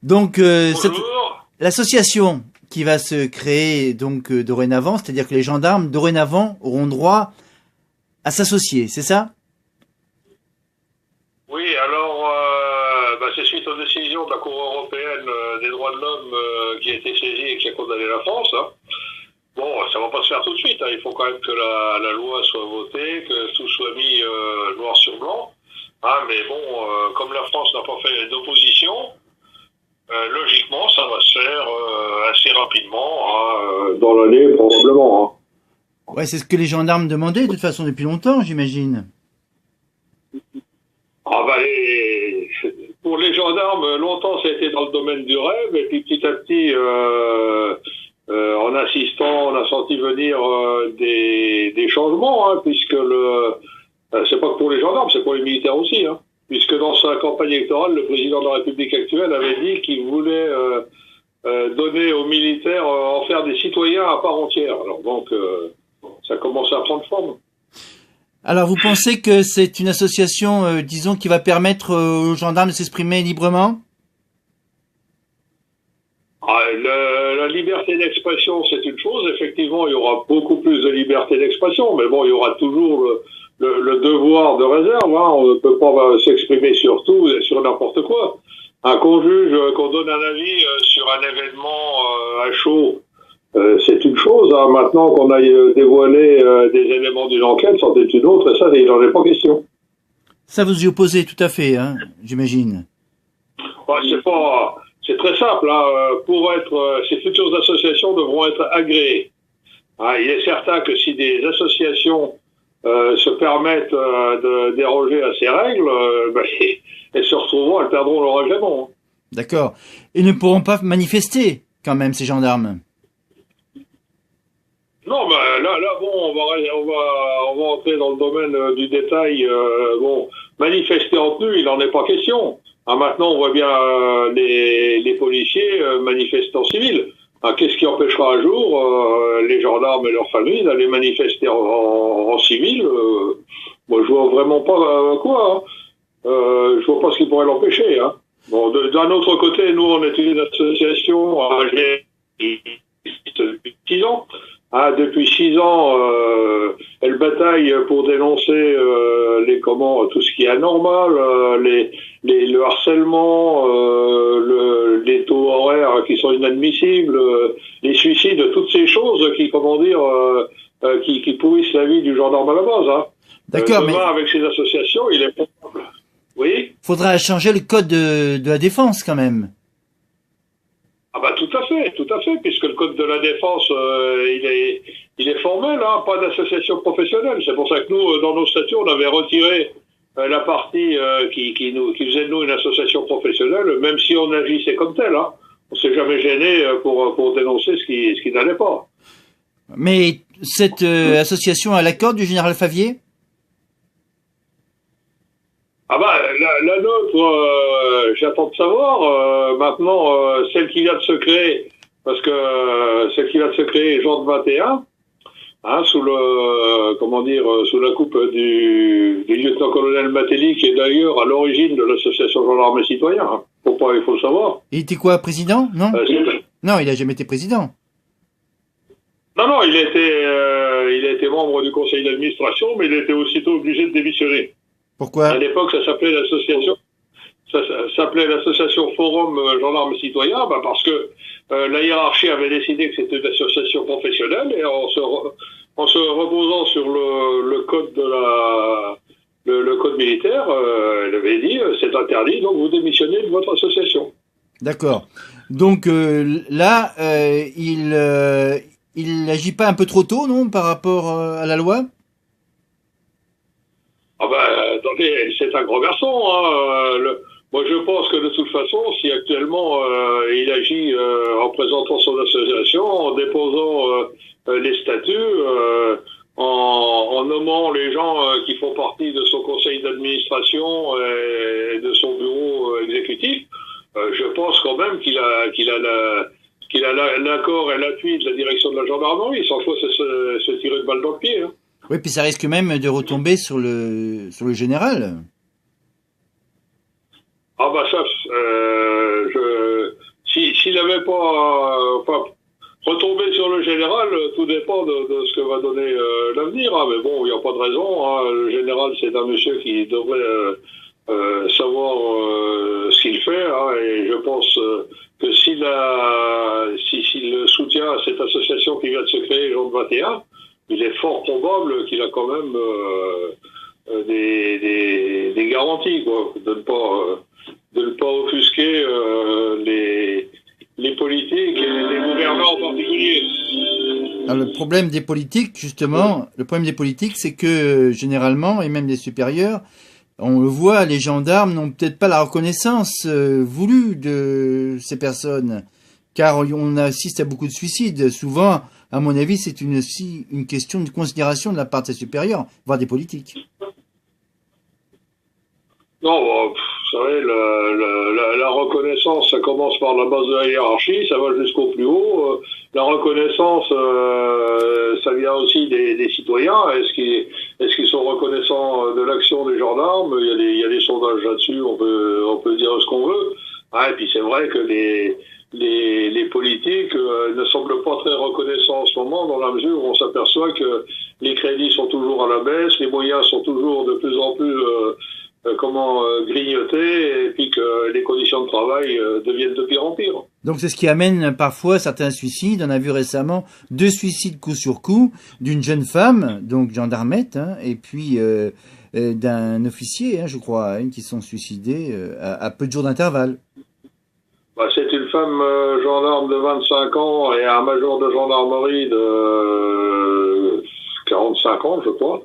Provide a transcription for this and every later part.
Donc, Bonjour. l'association qui va se créer donc dorénavant, c'est-à-dire que les gendarmes dorénavant auront droit à s'associer, c'est ça? Oui, alors, c'est suite aux décisions de la Cour européenne des droits de l'homme qui a été saisie et qui a condamné la France. Hein. Bon, ça va pas se faire tout de suite. Hein. Il faut quand même que la loi soit votée, que tout soit mis noir sur blanc. Hein, mais bon, comme la France n'a pas fait d'opposition, logiquement, ça va se faire assez rapidement, hein, dans l'année probablement. Hein. Ouais, c'est ce que les gendarmes demandaient de toute façon depuis longtemps, j'imagine. Ah bah pour les gendarmes, longtemps ça a été dans le domaine du rêve, et puis petit à petit, en assistant, on a senti venir des changements, hein, puisque c'est pas que pour les gendarmes, c'est pour les militaires aussi, hein, puisque dans sa campagne électorale, le président de la République actuelle avait dit qu'il voulait donner aux militaires, en faire des citoyens à part entière. Alors donc, ça commence à prendre forme. Alors, vous pensez que c'est une association, disons, qui va permettre aux gendarmes de s'exprimer librement? La liberté d'expression, c'est une chose. Effectivement, il y aura beaucoup plus de liberté d'expression, mais bon, il y aura toujours le devoir de réserve. Hein. On ne peut pas s'exprimer sur tout, sur n'importe quoi. Qu'on juge, qu'on donne un avis sur un événement à chaud, c'est une chose. Hein. Maintenant qu'on aille dévoiler des éléments d'une enquête, c'en est une autre, et ça, il n'en est pas question. Ça vous y opposez tout à fait, hein, j'imagine. C'est très simple. Hein. Ces futures associations devront être agréées. Hein. Il est certain que si des associations se permettent de déroger à ces règles, elles se retrouveront, elles perdront leur agrément. Hein. D'accord. Ils ne pourront pas manifester, quand même, ces gendarmes. Non, là, bon, on va entrer dans le domaine du détail. Bon, manifester en tenue, il n'en est pas question. Ah, maintenant, on voit bien les policiers manifester en civil. Ah, qu'est-ce qui empêchera un jour les gendarmes et leurs familles d'aller manifester en civil? Moi, je vois vraiment pas quoi. Hein. Je vois pas ce qui pourrait l'empêcher. Hein. Bon, d'un autre côté, nous, on est une association âgée depuis 6 ans. Ah, depuis 6 ans, elle bataille pour dénoncer tout ce qui est anormal, le harcèlement, les taux horaires qui sont inadmissibles, les suicides, toutes ces choses qui, qui pourrissent la vie du gendarme à la base. Hein. D'accord, mais avec ces associations, il est probable. Oui. Faudra changer le code de la défense quand même. Ah bah tout à fait, puisque le code de la défense, il est formel, hein, pas d'association professionnelle. C'est pour ça que nous, dans nos statuts, on avait retiré la partie qui faisait de nous une association professionnelle, même si on agissait comme tel. Hein. On s'est jamais gêné pour dénoncer ce qui n'allait pas. Mais cette association a l'accord du général Favier? Ah bah la nôtre, j'attends de savoir. Maintenant, celle qui vient de se créer, parce que celle qui vient de se créer est juin 21, hein, sous la coupe du lieutenant-colonel Matteli, qui est d'ailleurs à l'origine de l'association Gendarmes et Citoyens. Hein. Il faut le savoir. Il était quoi, président? Non, non, il a jamais été président. Non, il a été membre du conseil d'administration, mais il était aussitôt obligé de démissionner. Pourquoi? À l'époque, ça s'appelait l'association Forum Gendarmes et Citoyens, parce que la hiérarchie avait décidé que c'était une association professionnelle, et en se reposant sur le code le code militaire, elle avait dit c'est interdit, donc vous démissionnez de votre association. D'accord. Donc là, il n'agit pas un peu trop tôt, non, par rapport à la loi? Ah attendez, c'est un gros garçon. Hein. Moi, je pense que de toute façon, si actuellement il agit en présentant son association, en déposant les statuts, en nommant les gens qui font partie de son conseil d'administration et de son bureau exécutif, je pense quand même qu'il a l'accord et l'appui de la direction de la gendarmerie. Sans fois, c'est se tirer une balle dans le pied. Hein. Oui, puis ça risque même de retomber sur le général. Ah ça, va donner l'avenir, hein, mais bon, il n'y a pas de raison. Hein. Le général, c'est un monsieur qui devrait savoir ce qu'il fait, hein, et je pense que s'il soutient à cette association qui vient de se créer, Jean de 21, il est fort probable qu'il a quand même des garanties, quoi, de ne pas offusquer les politiques et les gouvernants en particulier. Alors, le problème des politiques, justement, c'est que généralement, et même les supérieurs, on le voit, les gendarmes n'ont peut-être pas la reconnaissance voulue de ces personnes, car on assiste à beaucoup de suicides. Souvent, à mon avis, c'est aussi une question de considération de la part des supérieurs, voire des politiques. Non, vous savez, la reconnaissance, ça commence par la base de la hiérarchie, ça va jusqu'au plus haut. La reconnaissance, ça vient aussi des citoyens. Est-ce qu'ils sont reconnaissants de l'action des gendarmes? Il y a des sondages là-dessus, on peut dire ce qu'on veut. Ah, et puis c'est vrai que les politiques ne semblent pas très reconnaissants en ce moment, dans la mesure où on s'aperçoit que les crédits sont toujours à la baisse, les moyens sont toujours de plus en plus grignoter, et puis que les conditions de travail deviennent de pire en pire. Donc c'est ce qui amène parfois certains suicides. On a vu récemment 2 suicides coup sur coup d'une jeune femme, donc gendarmette, hein, et puis d'un officier, hein, je crois, qui sont suicidés à peu de jours d'intervalle. Bah, c'est une femme gendarme de 25 ans et un major de gendarmerie de 45 ans, je crois.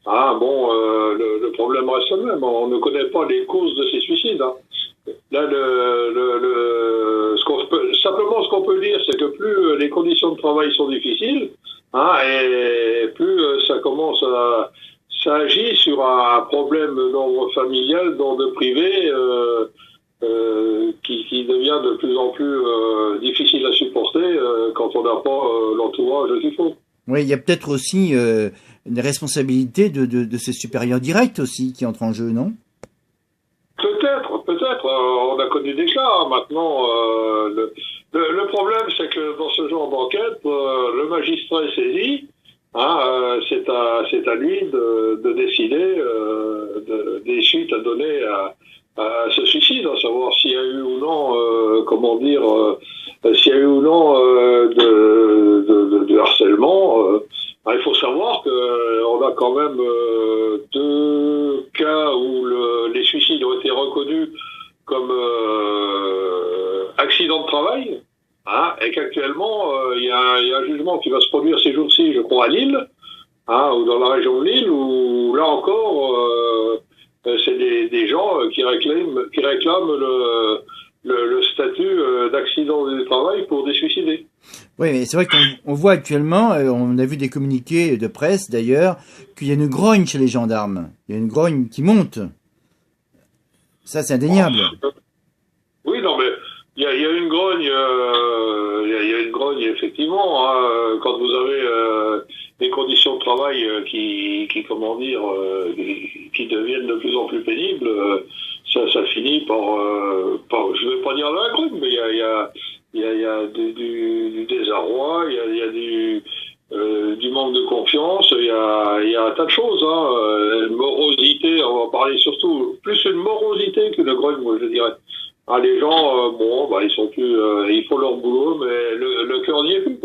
Ah bon, le problème reste le même. On ne connaît pas les causes de ces suicides. Hein. Là, simplement, ce qu'on peut dire, c'est que plus les conditions de travail sont difficiles, hein, et plus ça agit sur un problème d'ordre familial, d'ordre privé, qui devient de plus en plus difficile à supporter quand on n'a pas l'entourage qu'il faut. Oui, il y a peut-être aussi une responsabilité de ces supérieurs directs aussi qui entrent en jeu, non? Peut-être. On a connu des cas. Maintenant, le problème, c'est que dans ce genre d'enquête, le magistrat est saisi. Hein, c'est à lui de décider des suites à donner à ce suicide, à savoir s'il y a eu ou non, s'il y a eu ou non de harcèlement. Il faut savoir que on a quand même 2 cas où les suicides ont été reconnus comme accident de travail, hein, et qu'actuellement il y a un jugement qui va se produire ces jours-ci, je crois, à Lille, hein, ou dans la région de Lille, où là encore c'est des gens qui réclament le statut d'accident du travail pour des suicidés. Oui, mais c'est vrai qu'on voit actuellement, on a vu des communiqués de presse d'ailleurs, qu'il y a une grogne chez les gendarmes. Il y a une grogne qui monte. Ça, c'est indéniable. Oui, non, mais il y a une grogne, il y a une grogne effectivement. Hein, quand vous avez des conditions de travail qui deviennent de plus en plus pénibles, ça finit par, je vais pas dire la grogne, mais il y a du désarroi, il y a du manque de confiance, il y a un tas de choses, hein. Morosité, on va parler surtout plus une morosité qu'une grogne, moi je dirais. Ah, les gens, ils sont plus, ils font leur boulot, mais le cœur n'y est plus.